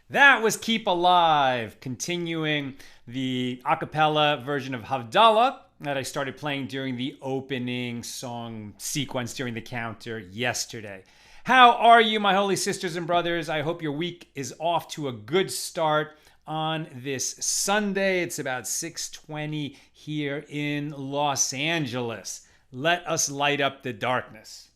That was Keep Alive, continuing the a cappella version of Havdalah that I started playing during the opening song sequence during the counter yesterday. How are you, my holy sisters and brothers? I hope your week is off to a good start on this Sunday. It's about 6:20 here in Los Angeles. Let us light up the darkness.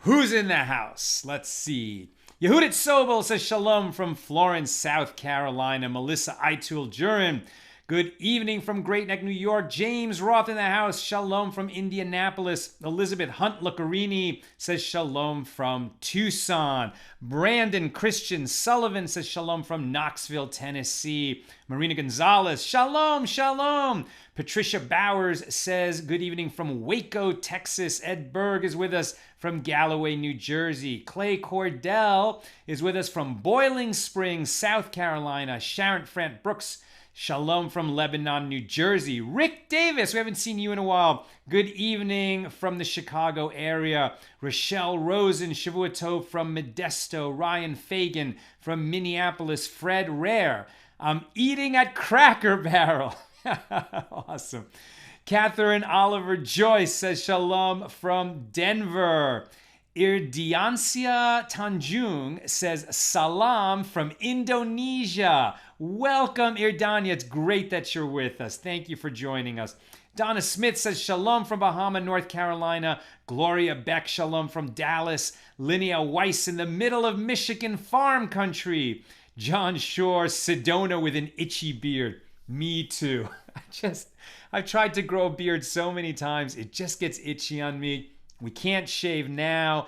Who's in the house? Let's see. Yehudit Sobel says shalom from Florence, South Carolina. Melissa Eitul Jurin, good evening from Great Neck, New York. James Roth in the house, shalom from Indianapolis. Elizabeth Hunt Lucarini says shalom from Tucson. Brandon Christian Sullivan says shalom from Knoxville, Tennessee. Marina Gonzalez, shalom, shalom. Patricia Bowers says good evening from Waco, Texas. Ed Berg is with us from Galloway, New Jersey. Clay Cordell is with us from Boiling Springs, South Carolina. Sharon Frant Brooks, shalom from Lebanon, New Jersey. Rick Davis, we haven't seen you in a while. Good evening from the Chicago area. Rochelle Rosen, Shavua Tov from Modesto. Ryan Fagan from Minneapolis. Fred Rare, I'm eating at Cracker Barrel. Awesome. Catherine Oliver Joyce says shalom from Denver. Irdiancia Tanjung says salam from Indonesia. Welcome, Irdania. It's great that you're with us. Thank you for joining us. Donna Smith says shalom from Bahama, North Carolina. Gloria Beck, shalom from Dallas. Linnea Weiss in the middle of Michigan farm country. John Shore, Sedona with an itchy beard. Me too. I've tried to grow a beard so many times. It just gets itchy on me. We can't shave now,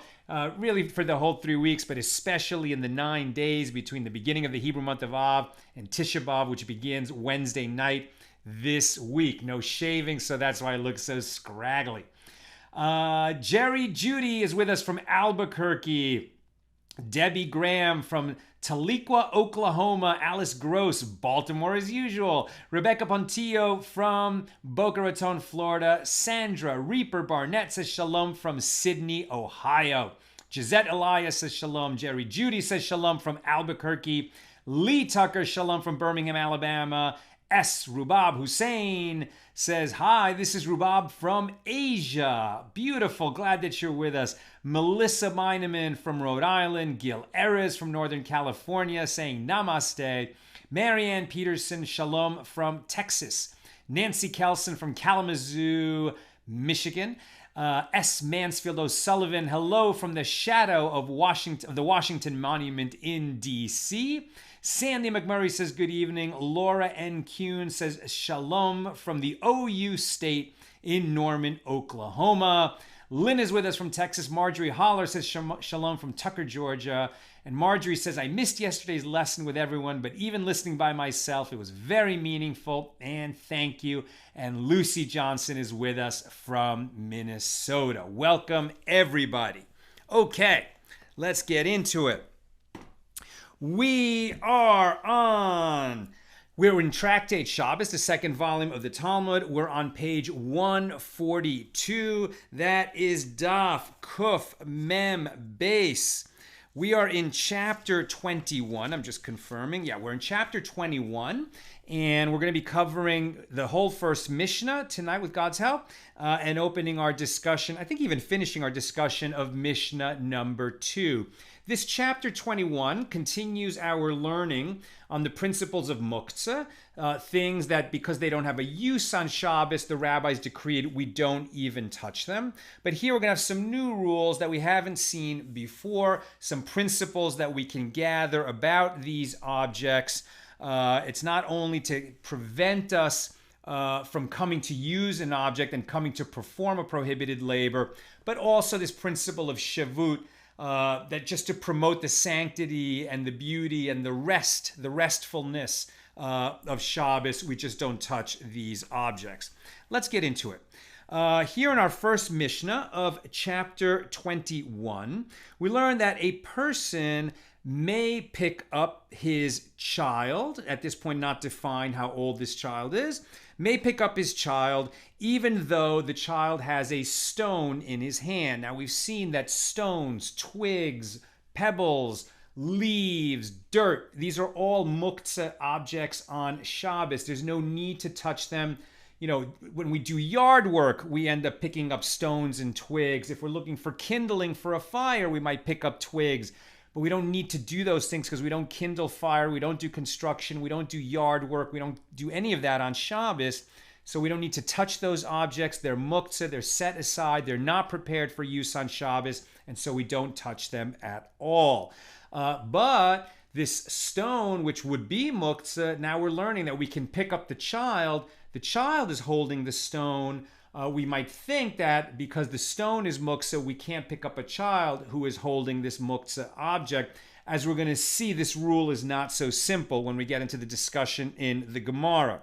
really for the whole 3 weeks, but especially in the 9 days between the beginning of the Hebrew month of Av and Tisha B'Av, which begins Wednesday night this week. No shaving, so that's why I look so scraggly. Jerry Judy is with us from Albuquerque. Debbie Graham from Tahlequah, Oklahoma. Alice Gross, Baltimore as usual. Rebecca Pontillo from Boca Raton, Florida. Sandra Reaper Barnett says shalom from Sydney, Ohio. Gisette Elias says shalom. Jerry Judy says shalom from Albuquerque. Lee Tucker, shalom from Birmingham, Alabama. S. Rubab Hussein says, hi, this is Rubab from Asia. Beautiful. Glad that you're with us. Melissa Meineman from Rhode Island. Gil Erez from Northern California saying namaste. Marianne Peterson, shalom from Texas. Nancy Kelson from Kalamazoo, Michigan. S. Mansfield O'Sullivan, hello from the shadow of the Washington Monument in D.C. Sandy McMurray says good evening. Laura N. Kuhn says shalom from the OU State in Norman, Oklahoma. Lynn is with us from Texas. Marjorie Holler says shalom from Tucker, Georgia. And Marjorie says, I missed yesterday's lesson with everyone, but even listening by myself, it was very meaningful, and thank you. And Lucy Johnson is with us from Minnesota. Welcome, everybody. Okay, let's get into it. We're in Tractate Shabbos, the second volume of the Talmud. We're on page 142. That is Daf Kuf Mem Beis. We are in chapter 21. I'm just confirming. Yeah, we're in chapter 21, and we're going to be covering the whole first Mishnah tonight with God's help, and opening our discussion, I think even finishing our discussion of Mishnah number 2. This chapter 21 continues our learning on the principles of muktzeh, things that because they don't have a use on Shabbos, the rabbis decreed we don't even touch them. But here we're going to have some new rules that we haven't seen before, some principles that we can gather about these objects. It's not only to prevent us from coming to use an object and coming to perform a prohibited labor, but also this principle of shavut, that just to promote the sanctity and the beauty and the restfulness of Shabbos, we just don't touch these objects. Let's get into it. Here in our first Mishnah of chapter 21, we learn that a person may pick up his child, at this point not defined how old this child is, may pick up his child even though the child has a stone in his hand. Now we've seen that stones, twigs, pebbles, leaves, dirt, these are all muktzeh objects on Shabbos. There's no need to touch them. When we do yard work, we end up picking up stones and twigs. If we're looking for kindling for a fire, we might pick up twigs. But we don't need to do those things because we don't kindle fire, we don't do construction, we don't do yard work, we don't do any of that on Shabbos. So we don't need to touch those objects. They're muktzeh, they're set aside, they're not prepared for use on Shabbos, and so we don't touch them at all. But this stone, which would be muktzeh, now we're learning that we can pick up the child. The child is holding the stone. We might think that because the stone is muktzeh, we can't pick up a child who is holding this muktzeh object. As we're going to see, this rule is not so simple when we get into the discussion in the Gemara.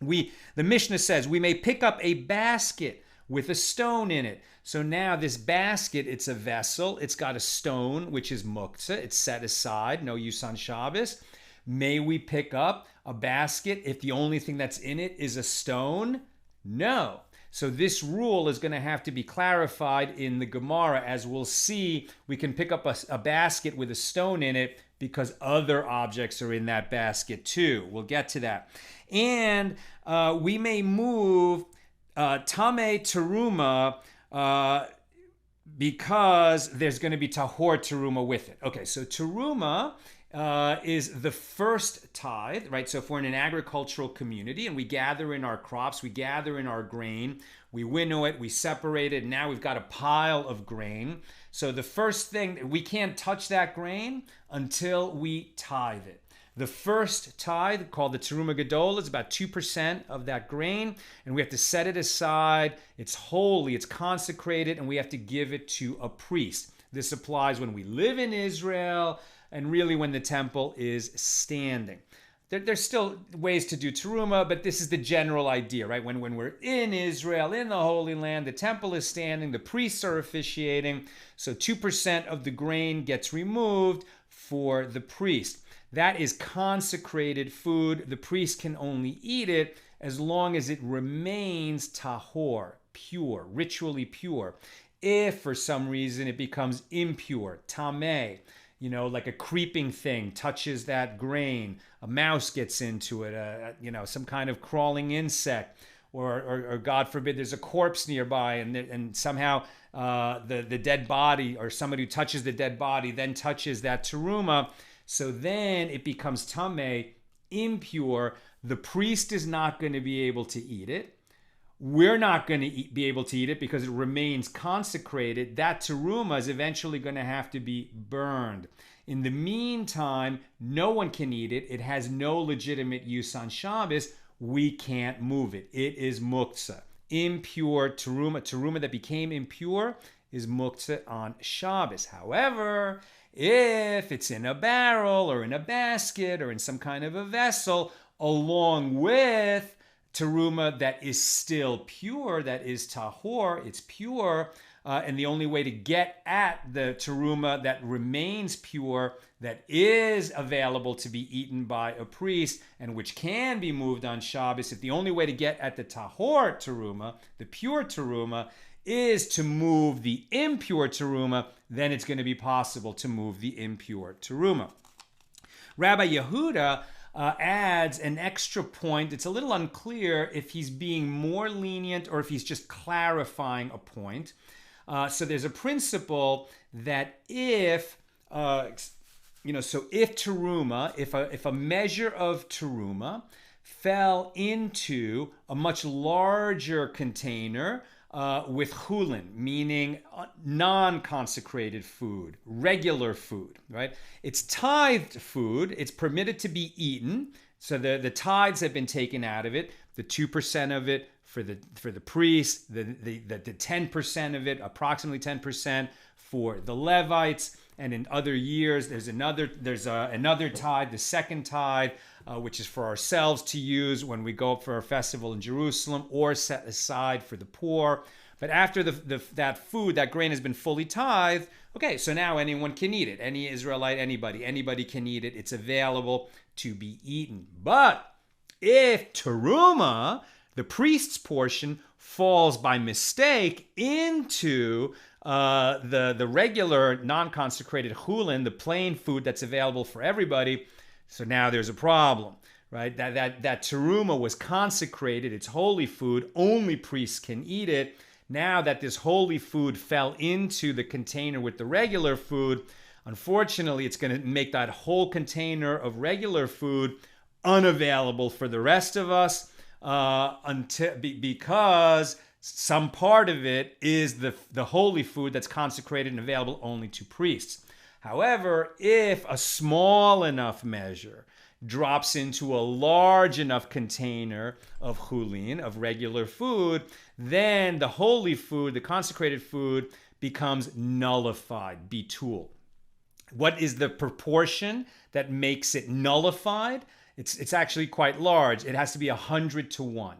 The Mishnah says we may pick up a basket with a stone in it. So now this basket, it's a vessel. It's got a stone, which is muktzeh. It's set aside, no use on Shabbos. May we pick up a basket if the only thing that's in it is a stone? No. So this rule is going to have to be clarified in the Gemara. As we'll see, we can pick up a basket with a stone in it because other objects are in that basket too. We'll get to that. And we may move tameh teruma because there's going to be tahor teruma with it. Okay, so teruma is the first tithe, right? So if we're in an agricultural community and we gather in our crops, we gather in our grain, we winnow it, we separate it, and now we've got a pile of grain. So the first thing, we can't touch that grain until we tithe it. The first tithe, called the teruma gadol, is about 2% of that grain, and we have to set it aside. It's holy, it's consecrated, and we have to give it to a priest. This applies when we live in Israel, and really when the temple is standing. There's still ways to do teruma, but this is the general idea, right? When we're in Israel, in the Holy Land, the temple is standing, the priests are officiating, so 2% of the grain gets removed for the priest. That is consecrated food. The priest can only eat it as long as it remains tahor, pure, ritually pure. If for some reason it becomes impure, tameh, like a creeping thing touches that grain, a mouse gets into it, some kind of crawling insect, or God forbid there's a corpse nearby and somehow the dead body or somebody who touches the dead body then touches that teruma, so then it becomes tameh, impure. The priest is not going to be able to eat it. We're not going to be able to eat it because it remains consecrated. That teruma is eventually going to have to be burned. In the meantime, no one can eat it. It has no legitimate use on Shabbos. We can't move it. It is muktzeh. Impure teruma that became impure is muktzeh on Shabbos. However, if it's in a barrel or in a basket or in some kind of a vessel, along with teruma that is still pure, that is tahor, it's pure, and the only way to get at the teruma that remains pure, that is available to be eaten by a priest, and which can be moved on Shabbos, if the only way to get at the tahor teruma, the pure teruma, is to move the impure teruma, then it's going to be possible to move the impure teruma. Rabbi Yehuda adds an extra point. It's a little unclear if he's being more lenient or if he's just clarifying a point. So there's a principle that if teruma, if a measure of teruma fell into a much larger container with chulin, meaning non-consecrated food, regular food, right? It's tithed food. It's permitted to be eaten. So the tithes have been taken out of it. The 2% of it for the priest, the 10% of it, approximately 10% for the Levites. And in other years, there's another tithe, the second tithe, which is for ourselves to use when we go up for a festival in Jerusalem, or set aside for the poor. But after that food, that grain has been fully tithed, Okay, so now anyone can eat it. Any Israelite, anybody can eat it. It's available to be eaten. But if teruma, the priest's portion, falls by mistake into the regular non-consecrated chulin, the plain food that's available for everybody, so now there's a problem, right? That teruma was consecrated, it's holy food, only priests can eat it. Now that this holy food fell into the container with the regular food, unfortunately, it's going to make that whole container of regular food unavailable for the rest of us because some part of it is the holy food that's consecrated and available only to priests. However, if a small enough measure drops into a large enough container of chulin, of regular food, then the holy food, the consecrated food, becomes nullified, bitul. What is the proportion that makes it nullified? It's actually quite large. It has to be 100 to 1,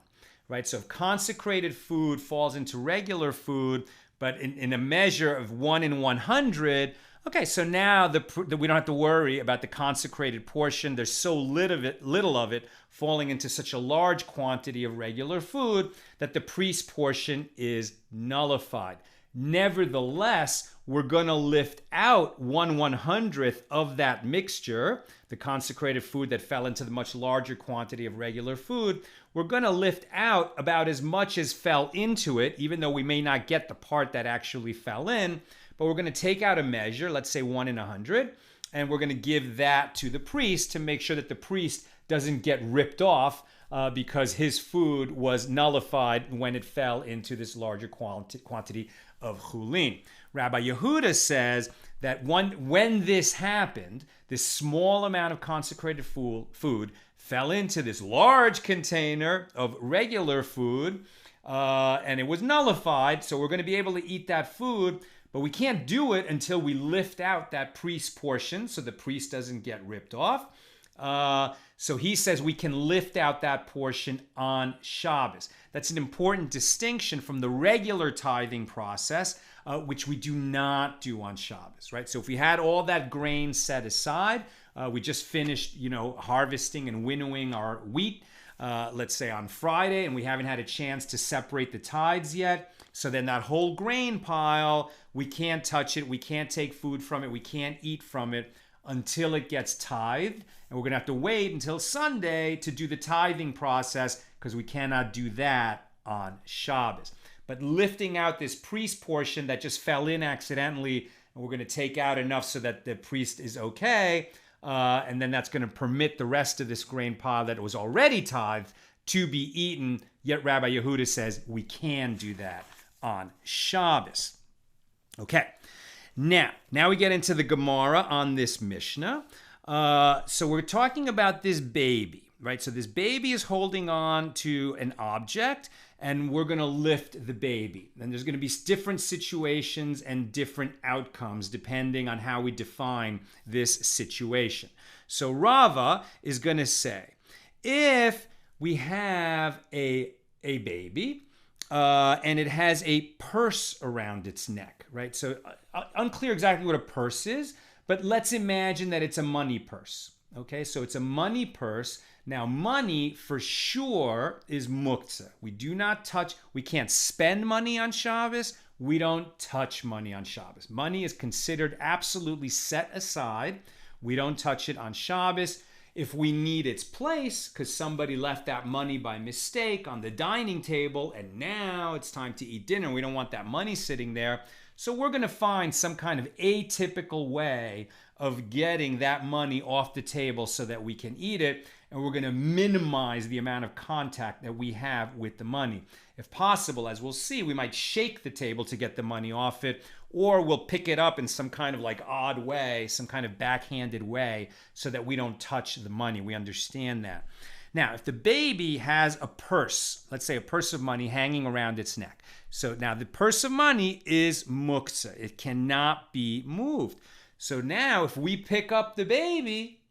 right? So if consecrated food falls into regular food, but in a measure of 1 in 100, okay, so now we don't have to worry about the consecrated portion. There's so little of it falling into such a large quantity of regular food that the priest's portion is nullified. Nevertheless, we're going to lift out 1/100th of that mixture, the consecrated food that fell into the much larger quantity of regular food. We're going to lift out about as much as fell into it, even though we may not get the part that actually fell in. But we're going to take out a measure, let's say 1 in 100, and we're going to give that to the priest to make sure that the priest doesn't get ripped off because his food was nullified when it fell into this larger quantity of chulin. Rabbi Yehuda says that when this happened, this small amount of consecrated food fell into this large container of regular food, and it was nullified, so we're going to be able to eat that food. But we can't do it until we lift out that priest's portion so the priest doesn't get ripped off. So he says we can lift out that portion on Shabbos. That's an important distinction from the regular tithing process, which we do not do on Shabbos, right? So if we had all that grain set aside, we just finished, harvesting and winnowing our wheat, let's say on Friday, and we haven't had a chance to separate the tithes yet. So then that whole grain pile, we can't touch it, we can't take food from it, we can't eat from it until it gets tithed. And we're going to have to wait until Sunday to do the tithing process because we cannot do that on Shabbos. But lifting out this priest portion that just fell in accidentally, and we're going to take out enough so that the priest is okay, and then that's going to permit the rest of this grain pile that was already tithed to be eaten. Yet Rabbi Yehuda says we can do that on Shabbos. Okay, now we get into the Gemara on this Mishnah. So we're talking about this baby, right? So this baby is holding on to an object, and we're going to lift the baby. And there's going to be different situations and different outcomes depending on how we define this situation. So Rava is going to say, if we have a baby, and it has a purse around its neck, right? So unclear exactly what a purse is, but let's imagine that it's a money purse. Okay, so it's a money purse. Now, money for sure is muktzeh. We do not touch, we can't spend money on Shabbos. We don't touch money on Shabbos. Money is considered absolutely set aside. We don't touch it on Shabbos. If we need its place, because somebody left that money by mistake on the dining table, and now it's time to eat dinner, we don't want that money sitting there. So we're going to find some kind of atypical way of getting that money off the table so that we can eat it, and we're going to minimize the amount of contact that we have with the money. If possible, as we'll see, we might shake the table to get the money off it, or we'll pick it up in some kind of odd way, some kind of backhanded way, so that we don't touch the money. We understand that. Now, if the baby has a purse, let's say a purse of money hanging around its neck. So now the purse of money is muktzeh. It cannot be moved. So now if we pick up the baby,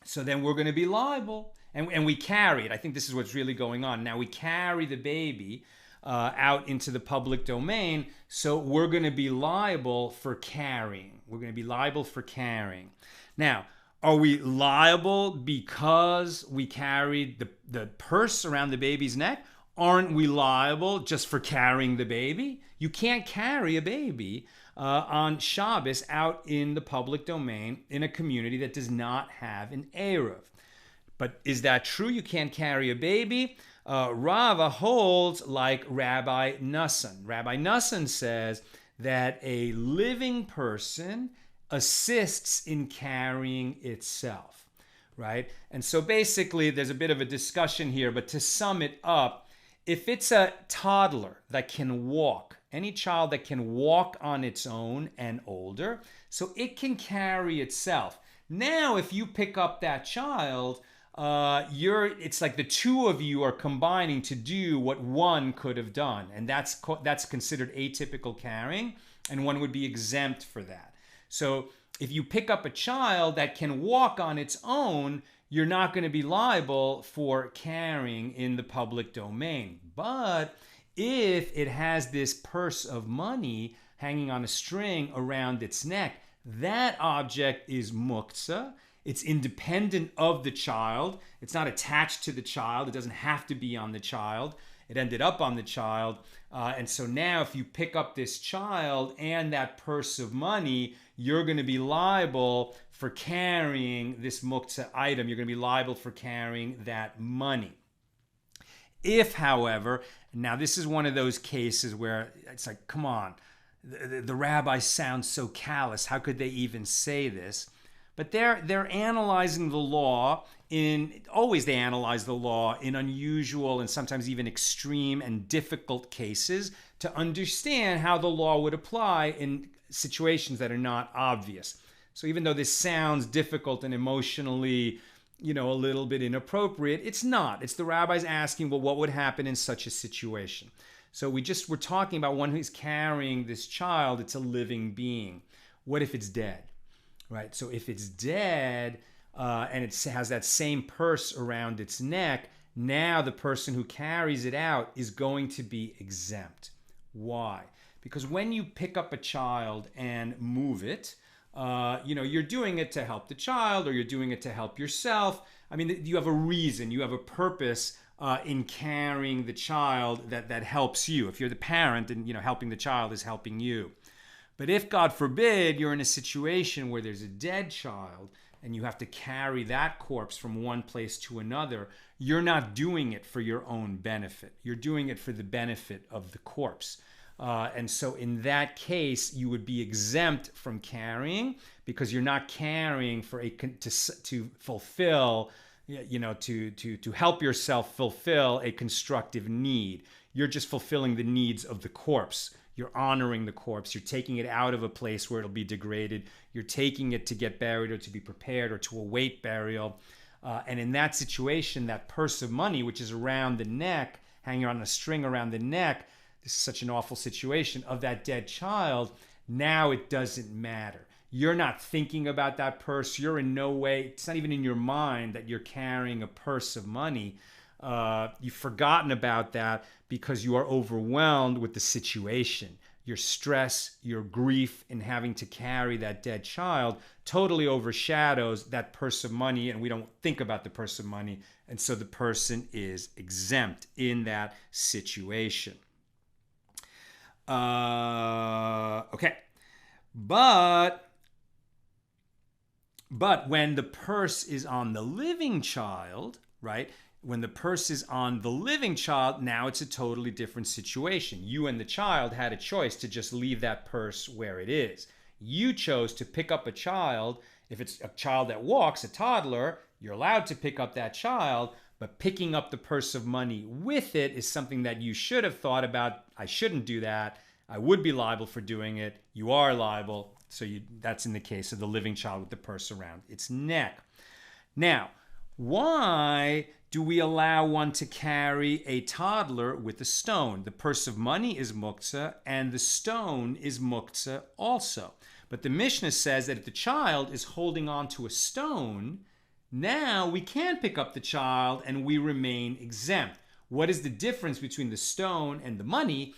so then we're going to be liable. And we carry it. I think this is what's really going on. Now we carry the baby. out into the public domain, so we're going to be liable for carrying. We're going to be liable for carrying. Now, are we liable because we carried the purse around the baby's neck? Aren't we liable just for carrying the baby? You can't carry a baby on Shabbos out in the public domain in a community that does not have an Eruv. But is that true? You can't carry a baby? Rava holds like Rabbi Nassan. Rabbi Nassan says that a living person assists in carrying itself, right? And so basically there's a bit of a discussion here, but to sum it up, if it's a toddler that can walk, any child that can walk on its own and older, so it can carry itself. Now, if you pick up that child, it's like the two of you are combining to do what one could have done, and that's considered atypical carrying, and one would be exempt for that. So if you pick up a child that can walk on its own, you're not going to be liable for carrying in the public domain. But if it has this purse of money hanging on a string around its neck, that object is muktzeh. It's independent of the child. It's not attached to the child. It doesn't have to be on the child. It ended up on the child. And so now if you pick up this child and that purse of money, you're going to be liable for carrying this muktzeh item. You're going to be liable for carrying that money. If, however, now this is one of those cases where it's like, come on, the rabbis sound so callous. How could they even say this? But they're analyzing the law they analyze the law in unusual and sometimes even extreme and difficult cases to understand how the law would apply in situations that are not obvious. So even though this sounds difficult and emotionally, a little bit inappropriate, it's not. It's the rabbis asking, well, what would happen in such a situation? So we're talking about one who's carrying this child. It's a living being. What if it's dead? Right? So if it's dead and it has that same purse around its neck, now the person who carries it out is going to be exempt. Why? Because when you pick up a child and move it, you're doing it to help the child or you're doing it to help yourself. I mean, you have a reason, you have a purpose in carrying the child that helps you. If you're the parent and helping the child is helping you. But if, God forbid, you're in a situation where there's a dead child and you have to carry that corpse from one place to another, you're not doing it for your own benefit. You're doing it for the benefit of the corpse. And so in that case, you would be exempt from carrying because you're not carrying to fulfill, to help yourself fulfill a constructive need. You're just fulfilling the needs of the corpse. You're honoring the corpse. You're taking it out of a place where it'll be degraded. You're taking it to get buried or to be prepared or to await burial. And in that situation, that purse of money, which is around the neck, hanging on a string around the neck, this is such an awful situation, of that dead child, now it doesn't matter. You're not thinking about that purse. You're in no way, it's not even in your mind that you're carrying a purse of money. You've forgotten about that because you are overwhelmed with the situation. Your stress, your grief in having to carry that dead child totally overshadows that purse of money, and we don't think about the purse of money, and so the person is exempt in that situation. Okay. But when the purse is on the living child, right? When the purse is on the living child, now it's a totally different situation. You and the child had a choice to just leave that purse where it is. You chose to pick up a child. If it's a child that walks, a toddler, you're allowed to pick up that child, but picking up the purse of money with it is something that you should have thought about. I shouldn't do that. I would be liable for doing it. You are liable. So that's in the case of the living child with the purse around its neck. Now, why do we allow one to carry a toddler with a stone? The purse of money is muktzeh, and the stone is muktzeh also. But the Mishnah says that if the child is holding on to a stone, now we can pick up the child and we remain exempt. what is the difference between the stone and the money,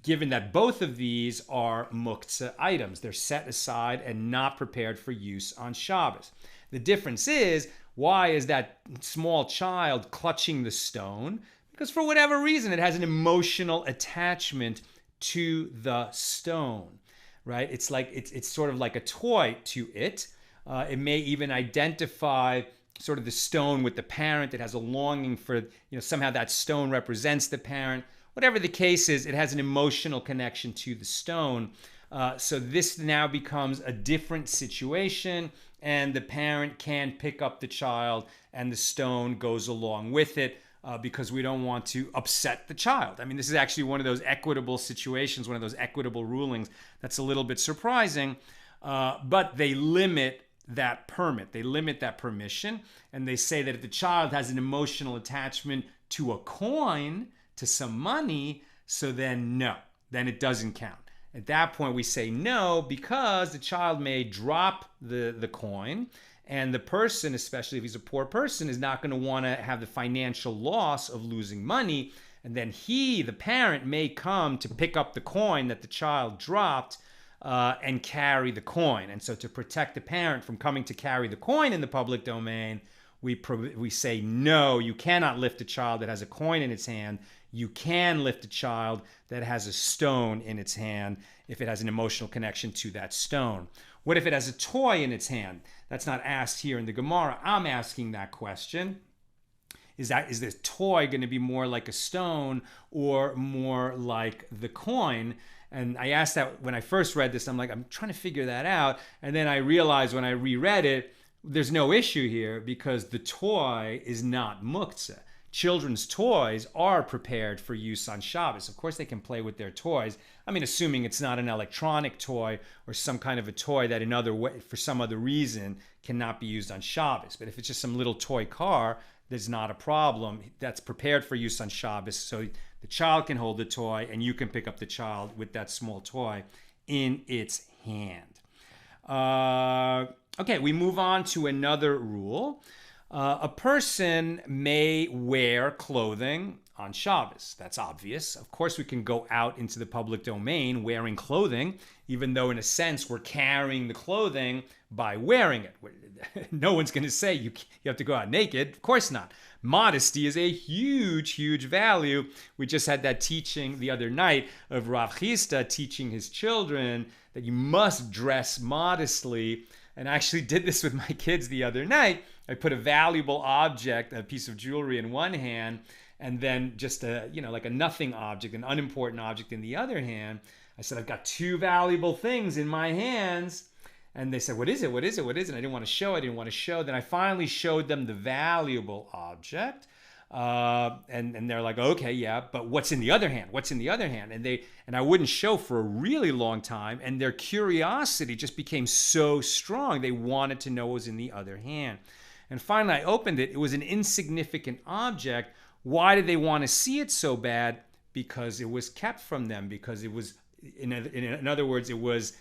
given that both of these are muktzeh items. They're set aside and not prepared for use on Shabbos. The difference is, why is that small child clutching the stone? Because for whatever reason, it has an emotional attachment to the stone, right? It's sort of like a toy to it. It may even identify sort of the stone with the parent. It has a longing for, somehow that stone represents the parent. Whatever the case is, it has an emotional connection to the stone. So this now becomes a different situation, and the parent can pick up the child and the stone goes along with it, because we don't want to upset the child. I mean, this is actually one of those equitable situations, one of those equitable rulings that's a little bit surprising, but they limit that permit. They limit that permission, and they say that if the child has an emotional attachment to a coin, to some money, so then no, then it doesn't count. At that point, we say no, because the child may drop the coin, and the person, especially if he's a poor person, is not going to want to have the financial loss of losing money. And then the parent, may come to pick up the coin that the child dropped and carry the coin. And so to protect the parent from coming to carry the coin in the public domain, we say, no, you cannot lift a child that has a coin in its hand. You can lift a child that has a stone in its hand if it has an emotional connection to that stone. What if it has a toy in its hand? That's not asked here in the Gemara. I'm asking that question. Is this toy going to be more like a stone or more like the coin? And I asked that when I first read this. I'm trying to figure that out. And then I realized when I reread it, there's no issue here, because the toy is not muktzeh. Children's toys are prepared for use on Shabbos. Of course, they can play with their toys. I mean, assuming it's not an electronic toy or some kind of a toy that for some other reason cannot be used on Shabbos. But if it's just some little toy car, there's not a problem. That's prepared for use on Shabbos. So the child can hold the toy, and you can pick up the child with that small toy in its hand. Okay, we move on to another rule. A person may wear clothing on Shabbos. That's obvious. Of course, we can go out into the public domain wearing clothing, even though in a sense we're carrying the clothing by wearing it. No one's going to say you have to go out naked. Of course not. Modesty is a huge, huge value. We just had that teaching the other night of Rav Chisda teaching his children that you must dress modestly. And I actually did this with my kids the other night. I put a valuable object, a piece of jewelry in one hand, and then just like a nothing object, an unimportant object in the other hand. I said, I've got two valuable things in my hands. And they said, what is it? What is it? What is it? And I didn't want to show. Then I finally showed them the valuable object. And they're like, okay, yeah, but what's in the other hand? What's in the other hand? And I wouldn't show for a really long time, and their curiosity just became so strong. They wanted to know what was in the other hand. And finally, I opened it. It was an insignificant object. Why did they want to see it so bad? Because it was kept from them. Because it was, in other words, it was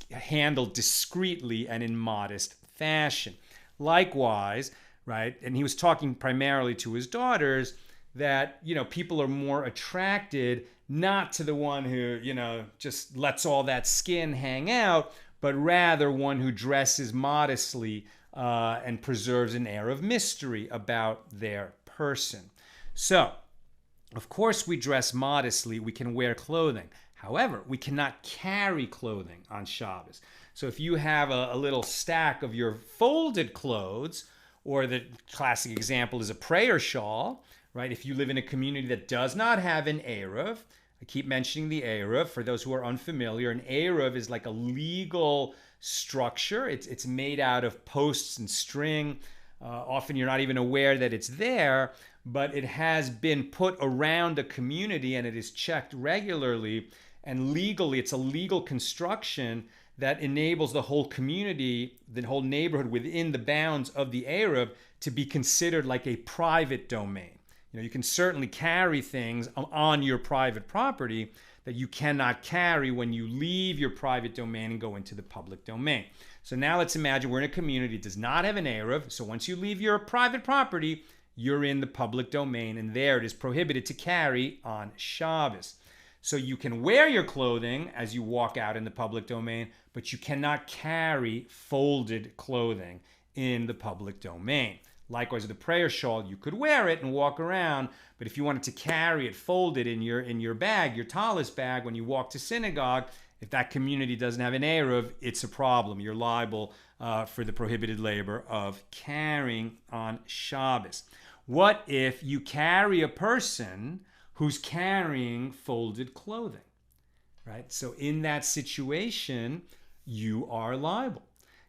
handled discreetly and in modest fashion. Likewise, right? And he was talking primarily to his daughters that, people are more attracted not to the one who, just lets all that skin hang out, but rather one who dresses modestly and preserves an air of mystery about their person. So, of course, we dress modestly. We can wear clothing. However, we cannot carry clothing on Shabbos. So if you have a little stack of your folded clothes, or the classic example is a prayer shawl, right? If you live in a community that does not have an Eruv, I keep mentioning the Eruv for those who are unfamiliar. An Eruv is like a legal structure. It's made out of posts and string. Often you're not even aware that it's there, but it has been put around a community and it is checked regularly. And legally, it's a legal construction that enables the whole community, the whole neighborhood within the bounds of the Eruv to be considered like a private domain. You can certainly carry things on your private property that you cannot carry when you leave your private domain and go into the public domain. So now let's imagine we're in a community that does not have an Eruv. So once you leave your private property, you're in the public domain, and there it is prohibited to carry on Shabbos. So you can wear your clothing as you walk out in the public domain, but you cannot carry folded clothing in the public domain. Likewise, with the prayer shawl, you could wear it and walk around, but if you wanted to carry it folded in your bag, your tallis bag, when you walk to synagogue, if that community doesn't have an eruv, it's a problem. You're liable for the prohibited labor of carrying on Shabbos. What if you carry a person who's carrying folded clothing, right? So in that situation, you are liable.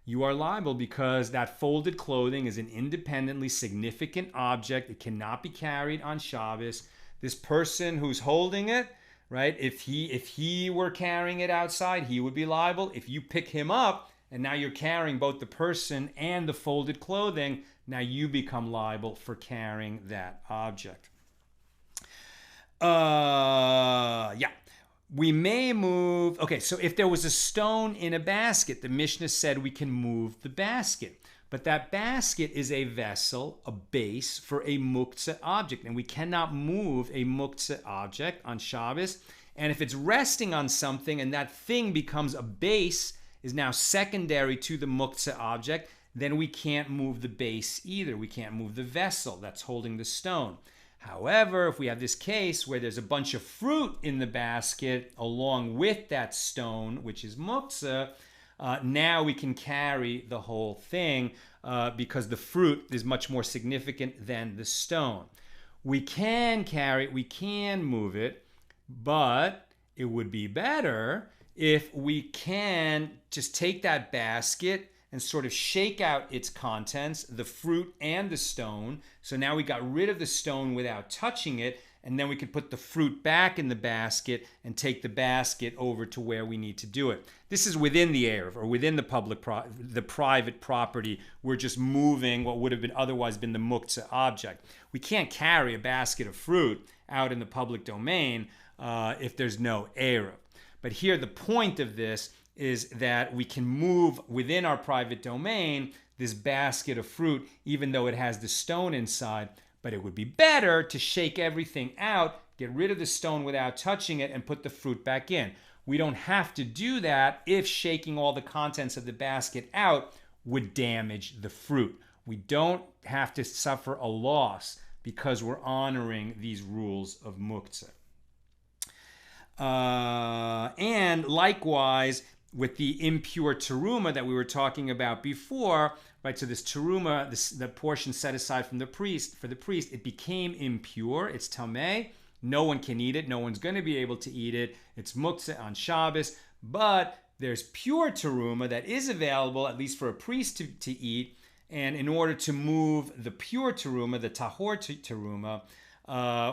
You are liable because that folded clothing is an independently significant object. It cannot be carried on Shabbos. This person who's holding it, right? If he were carrying it outside, he would be liable. If you pick him up and now you're carrying both the person and the folded clothing, now you become liable for carrying that object. We may move. Okay, so if there was a stone in a basket, the Mishnah said we can move the basket. But that basket is a vessel, a base for a muktzeh object. And we cannot move a muktzeh object on Shabbos. And if it's resting on something and that thing becomes a base, is now secondary to the muktzeh object, then we can't move the base either. We can't move the vessel that's holding the stone. However, if we have this case where there's a bunch of fruit in the basket along with that stone, which is muktzeh, now we can carry the whole thing because the fruit is much more significant than the stone. We can carry it, we can move it, but it would be better if we can just take that basket and sort of shake out its contents, the fruit and the stone. So now we got rid of the stone without touching it, and then we could put the fruit back in the basket and take the basket over to where we need to do it. This is within the eruv, or within the private property. We're just moving what would have been otherwise been the muktzeh object. We can't carry a basket of fruit out in the public domain if there's no eruv. But here the point of this is that we can move within our private domain this basket of fruit, even though it has the stone inside. But it would be better to shake everything out, get rid of the stone without touching it, and put the fruit back in. We don't have to do that if shaking all the contents of the basket out would damage the fruit. We don't have to suffer a loss because we're honoring these rules of muktzeh. And likewise, with the impure teruma that we were talking about before, right? So this teruma, the portion set aside from the priest, for the priest, it became impure. It's tameh. No one can eat it. No one's going to be able to eat it. It's muktzeh on Shabbos. But there's pure teruma that is available, at least for a priest to eat. And in order to move the pure teruma, the tahor teruma,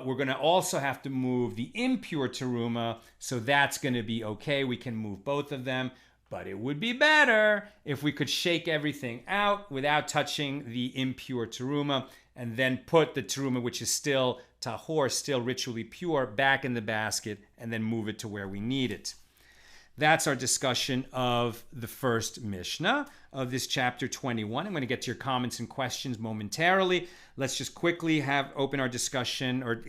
we're going to also have to move the impure teruma, so that's going to be okay. We can move both of them, but it would be better if we could shake everything out without touching the impure teruma, and then put the teruma, which is still tahor, still ritually pure, back in the basket, and then move it to where we need it. That's our discussion of the first Mishnah of this chapter 21. I'm going to get to your comments and questions momentarily. Let's just quickly open our discussion, or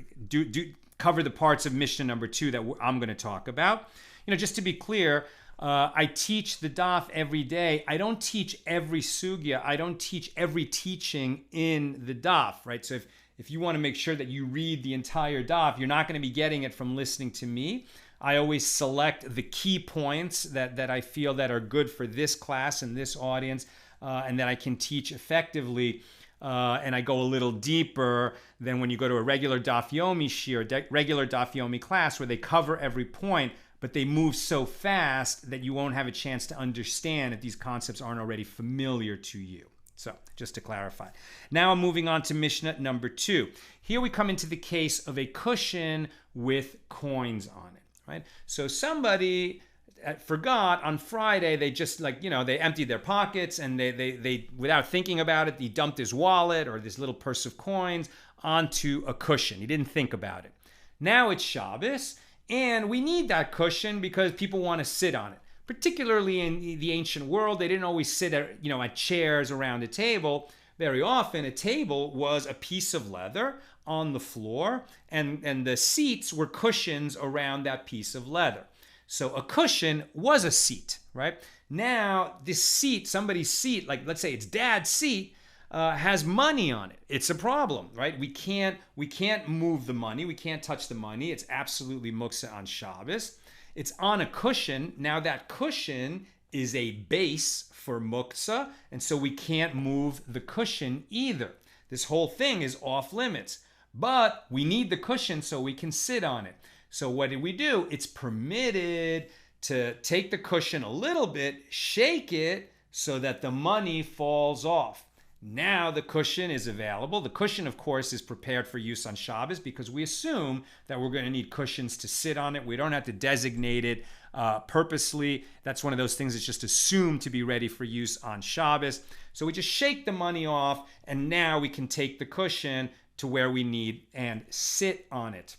cover the parts of Mishnah number 2 that I'm going to talk about. Just to be clear, I teach the daf every day. I don't teach every sugya. I don't teach every teaching in the daf, right? So if you want to make sure that you read the entire daf, you're not going to be getting it from listening to me. I always select the key points that I feel that are good for this class and this audience, and that I can teach effectively. And I go a little deeper than when you go to a regular Daf Yomi shiur, regular Daf Yomi class, where they cover every point, but they move so fast that you won't have a chance to understand if these concepts aren't already familiar to you. So, just to clarify. Now I'm moving on to Mishnah number 2. Here we come into the case of a cushion with coins on it. Right? So somebody forgot on Friday, they just they emptied their pockets, and they without thinking about it, he dumped his wallet or this little purse of coins onto a cushion. He didn't think about it. Now it's Shabbos, and we need that cushion because people want to sit on it. Particularly in the ancient world, they didn't always sit at chairs around a table, very often a table was a piece of leather on the floor, and the seats were cushions around that piece of leather. So a cushion was a seat, right? Now this seat, somebody's seat, like let's say it's dad's seat, has money on it. It's a problem, right? We can't move the money. We can't touch the money. It's absolutely muktzeh on Shabbos. It's on a cushion. Now that cushion is a base for muktzeh, and so we can't move the cushion either. This whole thing is off limits. But we need the cushion so we can sit on it. So what did we do? It's permitted to take the cushion a little bit, shake it so that the money falls off. Now the cushion is available. The cushion, of course, is prepared for use on Shabbos because we assume that we're going to need cushions to sit on it. We don't have to designate it purposely. That's one of those things that's just assumed to be ready for use on Shabbos. So we just shake the money off, and now we can take the cushion to where we need and sit on it.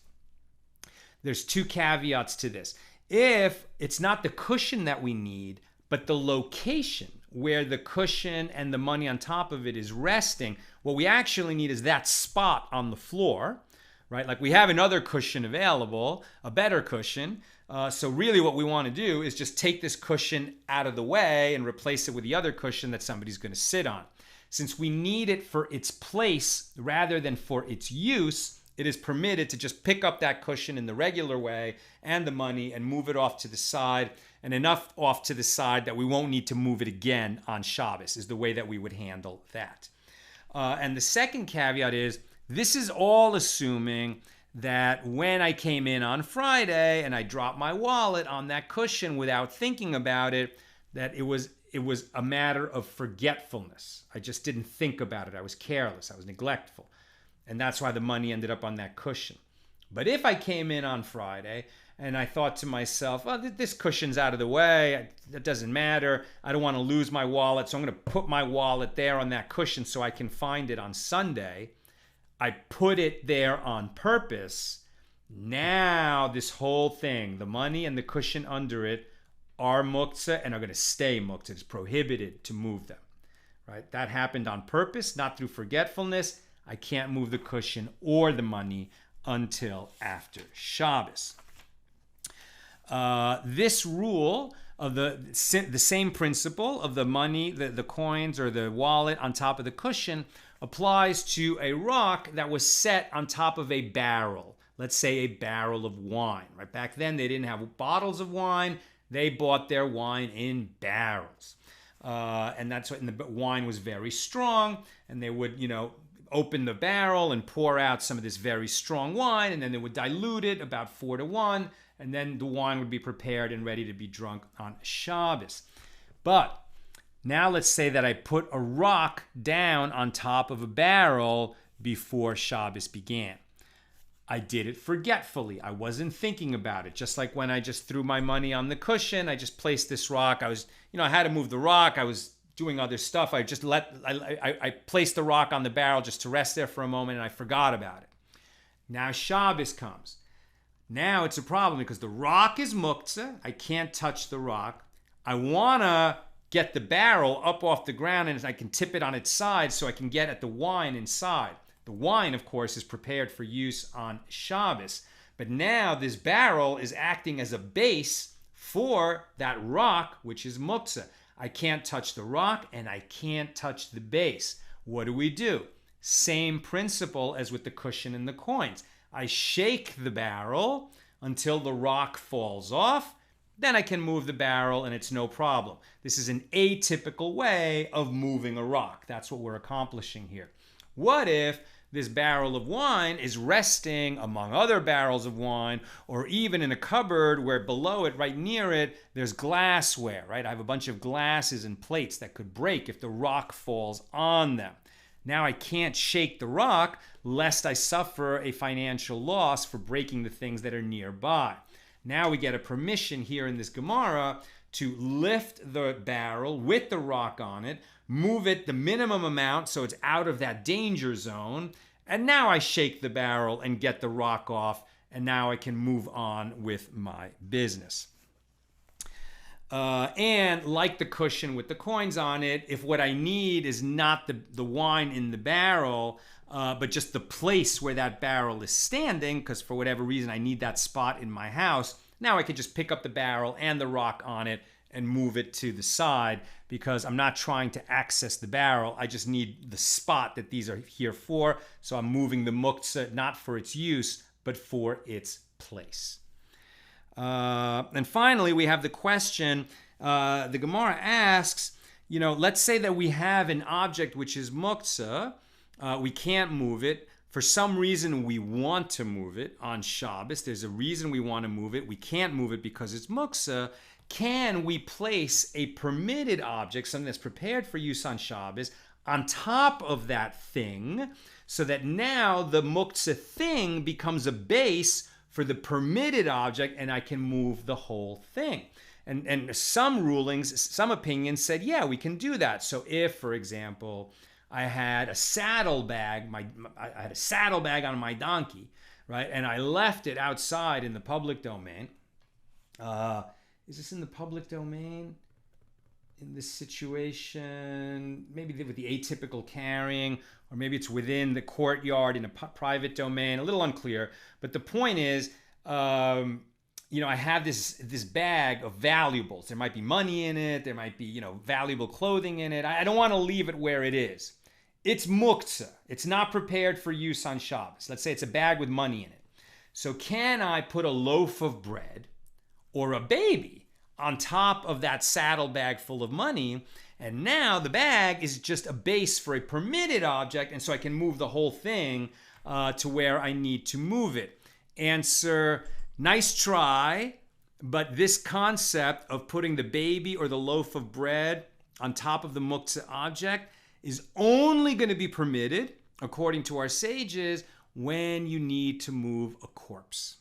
There's two caveats to this. If it's not the cushion that we need, but the location where the cushion and the money on top of it is resting, what we actually need is that spot on the floor, right? Like we have another cushion available, a better cushion. So really what we want to do is just take this cushion out of the way and replace it with the other cushion that somebody's going to sit on. Since we need it for its place rather than for its use, it is permitted to just pick up that cushion in the regular way and the money and move it off to the side, and enough off to the side that we won't need to move it again on Shabbos is the way that we would handle that. And the second caveat is, this is all assuming that when I came in on Friday and I dropped my wallet on that cushion without thinking about it, that it was a matter of forgetfulness. I just didn't think about it. I was careless. I was neglectful. And that's why the money ended up on that cushion. But if I came in on Friday and I thought to myself, oh, this cushion's out of the way, it doesn't matter, I don't want to lose my wallet, so I'm going to put my wallet there on that cushion so I can find it on Sunday. I put it there on purpose. Now this whole thing, the money and the cushion under it, are muktzeh and are going to stay muktzeh. It's prohibited to move them, right? That happened on purpose, not through forgetfulness. I can't move the cushion or the money until after Shabbos. This rule of the same principle of the money, the coins or the wallet on top of the cushion applies to a rock that was set on top of a barrel. Let's say a barrel of wine, right? Back then they didn't have bottles of wine. They bought their wine in barrels. And that's what, and the wine was very strong, and they would, open the barrel and pour out some of this very strong wine, and then they would dilute it about 4-1, and then the wine would be prepared and ready to be drunk on Shabbos. But now let's say that I put a rock down on top of a barrel before Shabbos began. I did it forgetfully. I wasn't thinking about it. Just like when I just threw my money on the cushion, I just placed this rock. I had to move the rock. I was doing other stuff. I placed the rock on the barrel just to rest there for a moment, and I forgot about it. Now Shabbos comes. Now it's a problem because the rock is muktzeh. I can't touch the rock. I want to get the barrel up off the ground, and I can tip it on its side so I can get at the wine inside. The wine, of course, is prepared for use on Shabbos. But now this barrel is acting as a base for that rock, which is muktzeh. I can't touch the rock and I can't touch the base. What do? Same principle as with the cushion and the coins. I shake the barrel until the rock falls off. Then I can move the barrel and it's no problem. This is an atypical way of moving a rock. That's what we're accomplishing here. What if this barrel of wine is resting among other barrels of wine, or even in a cupboard where below it, right near it, there's glassware, right? I have a bunch of glasses and plates that could break if the rock falls on them. Now I can't shake the rock lest I suffer a financial loss for breaking the things that are nearby. Now we get a permission here in this Gemara to lift the barrel with the rock on it, move it the minimum amount so it's out of that danger zone, and now I shake the barrel and get the rock off, and now I can move on with my business. And like the cushion with the coins on it, if what I need is not the wine in the barrel, but just the place where that barrel is standing, because for whatever reason I need that spot in my house, now I can just pick up the barrel and the rock on it and move it to the side, because I'm not trying to access the barrel. I just need the spot that these are here for. So I'm moving the muktzeh not for its use, but for its place. And finally, we have the question, the Gemara asks, let's say that we have an object which is muktzeh, we can't move it. For some reason, we want to move it on Shabbos. There's a reason we want to move it. We can't move it because it's muktzeh. Can we place a permitted object, something that's prepared for use on Shabbos, on top of that thing, so that now the muktzeh thing becomes a base for the permitted object, and I can move the whole thing? And some rulings, some opinions said, yeah, we can do that. So if, for example, I had a saddlebag, I had a saddlebag on my donkey, right, and I left it outside in the public domain. Is this in the public domain? In this situation, maybe with the atypical carrying, or maybe it's within the courtyard in a private domain, a little unclear. But the point is, I have this bag of valuables. There might be money in it. There might be, valuable clothing in it. I don't want to leave it where it is. It's muktzeh. It's not prepared for use on Shabbos. Let's say it's a bag with money in it. So can I put a loaf of bread or a baby on top of that saddlebag full of money? And now the bag is just a base for a permitted object, and so I can move the whole thing to where I need to move it. Answer, nice try, but this concept of putting the baby or the loaf of bread on top of the muktzeh object is only going to be permitted, according to our sages, when you need to move a corpse,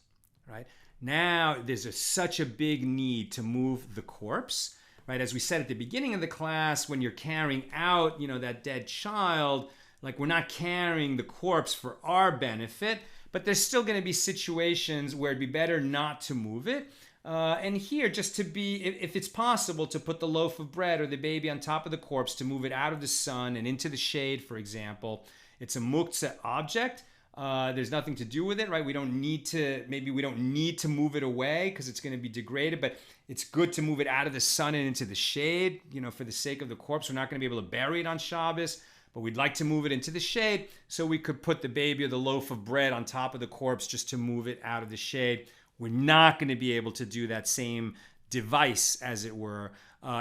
right? Now, there's such a big need to move the corpse, right? As we said at the beginning of the class, when you're carrying out, that dead child, like we're not carrying the corpse for our benefit, but there's still going to be situations where it'd be better not to move it. And here, just to be, if it's possible, to put the loaf of bread or the baby on top of the corpse to move it out of the sun and into the shade, for example. It's a muktzeh object. There's nothing to do with it, right? We don't need to move it away because it's going to be degraded, but it's good to move it out of the sun and into the shade, for the sake of the corpse. We're not going to be able to bury it on Shabbos, but we'd like to move it into the shade, so we could put the baby or the loaf of bread on top of the corpse just to move it out of the shade. We're not going to be able to do that same device, as it were,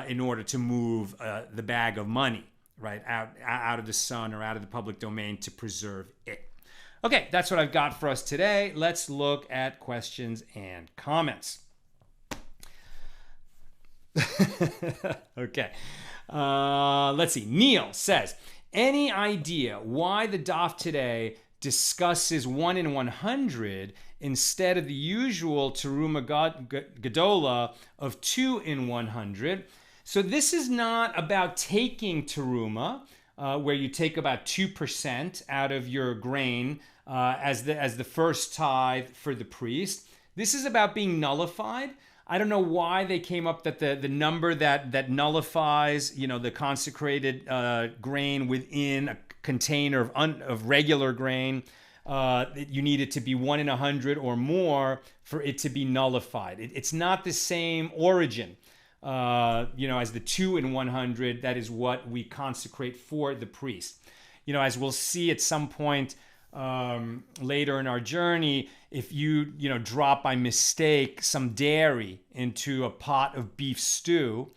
in order to move the bag of money, right, out of the sun or out of the public domain to preserve it. Okay, that's what I've got for us today. Let's look at questions and comments. Okay, let's see. Neil says, any idea why the daf today discusses 1 in 100 instead of the usual teruma gadola of 2 in 100? So this is not about taking teruma, where you take about 2% out of your grain as the first tithe for the priest. This is about being nullified. I don't know why they came up that the number that nullifies, the consecrated grain within a container of regular grain, you need it to be 1 in 100 or more for it to be nullified. It's not the same origin, as the 2 in 100. That is what we consecrate for the priest. As we'll see at some point later in our journey, if you drop by mistake some dairy into a pot of beef stew,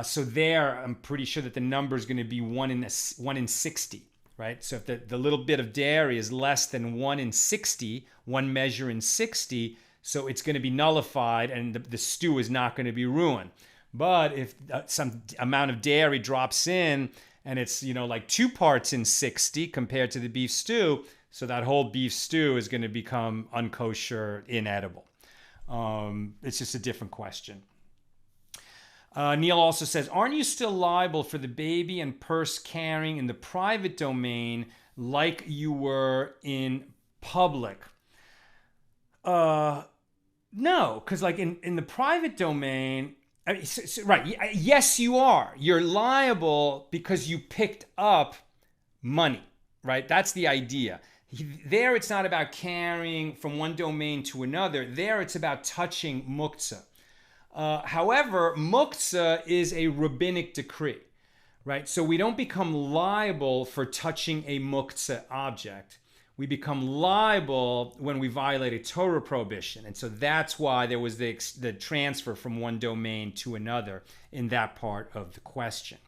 so there I'm pretty sure that the number is going to be 1 in 60, right? So if the little bit of dairy is less than 1 in 60, one measure in 60, so it's going to be nullified and the stew is not going to be ruined. But if some amount of dairy drops in and it's like 2 parts in 60 compared to the beef stew, so that whole beef stew is going to become unkosher, inedible. It's just a different question. Neil also says, aren't you still liable for the baby and purse carrying in the private domain like you were in public? No, because like in the private domain, I mean, right. Yes, you are. You're liable because you picked up money, right? That's the idea. There, it's not about carrying from one domain to another. There, it's about touching muktzeh. However, muktzeh is a rabbinic decree, right? So we don't become liable for touching a muktzeh object. We become liable when we violate a Torah prohibition. And so that's why there was the transfer from one domain to another in that part of the question.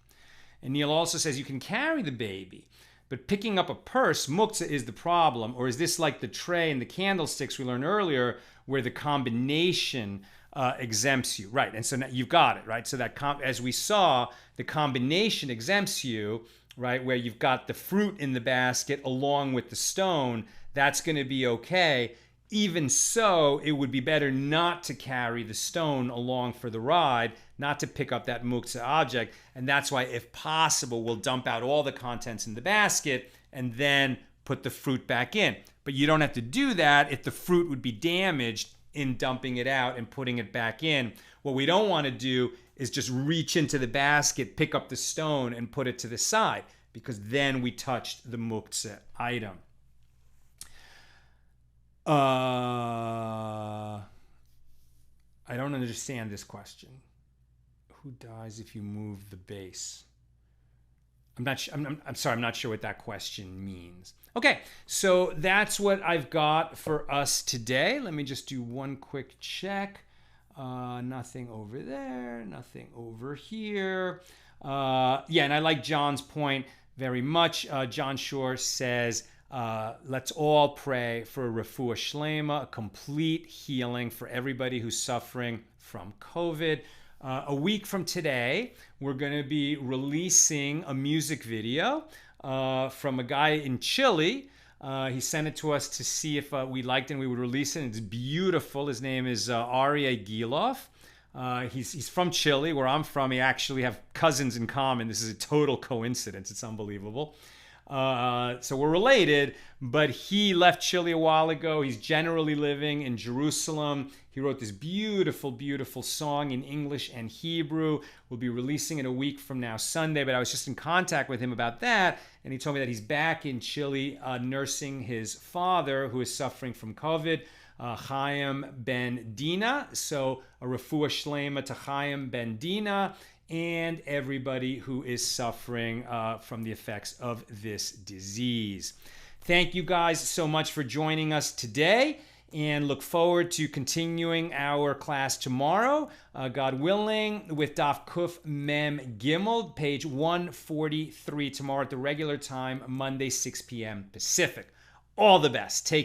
And Neil also says you can carry the baby, but picking up a purse, muktzeh, is the problem. Or is this like the tray and the candlesticks we learned earlier, where the combination exempts you? Right, and so now you've got it, right? So that, as we saw, the combination exempts you, right? Where you've got the fruit in the basket along with the stone, that's going to be okay. Even so, it would be better not to carry the stone along for the ride, not to pick up that muktzeh object. And that's why, if possible, we'll dump out all the contents in the basket and then put the fruit back in. But you don't have to do that if the fruit would be damaged in dumping it out and putting it back in. What we don't want to do is just reach into the basket, pick up the stone, and put it to the side, because then we touched the muktzeh item. I don't understand this question. Who dies if you move the base? I'm sorry, I'm not sure what that question means. Okay, so that's what I've got for us today. Let me just do one quick check. Nothing over there, nothing over here. Yeah, and I like John's point very much. John Shore says, let's all pray for a refuah shlema, a complete healing for everybody who's suffering from COVID. A week from today, we're going to be releasing a music video from a guy in Chile. He sent it to us to see if we liked it and we would release it. It's beautiful. His name is Aria Gilov. He's from Chile, where I'm from. We actually have cousins in common. This is a total coincidence. It's unbelievable. So we're related, but he left Chile a while ago. He's generally living in Jerusalem. He wrote this beautiful, beautiful song in English and Hebrew. We'll be releasing it a week from now, Sunday, but I was just in contact with him about that, and he told me that he's back in Chile nursing his father, who is suffering from COVID, Chaim Ben Dina. So a refuah shlema to Chaim Ben Dina and everybody who is suffering from the effects of this disease. Thank you guys so much for joining us today, and look forward to continuing our class tomorrow, God willing, with Daf Kuf Mem Gimel, page 143, tomorrow at the regular time, Monday, 6 p.m. Pacific. All the best. Take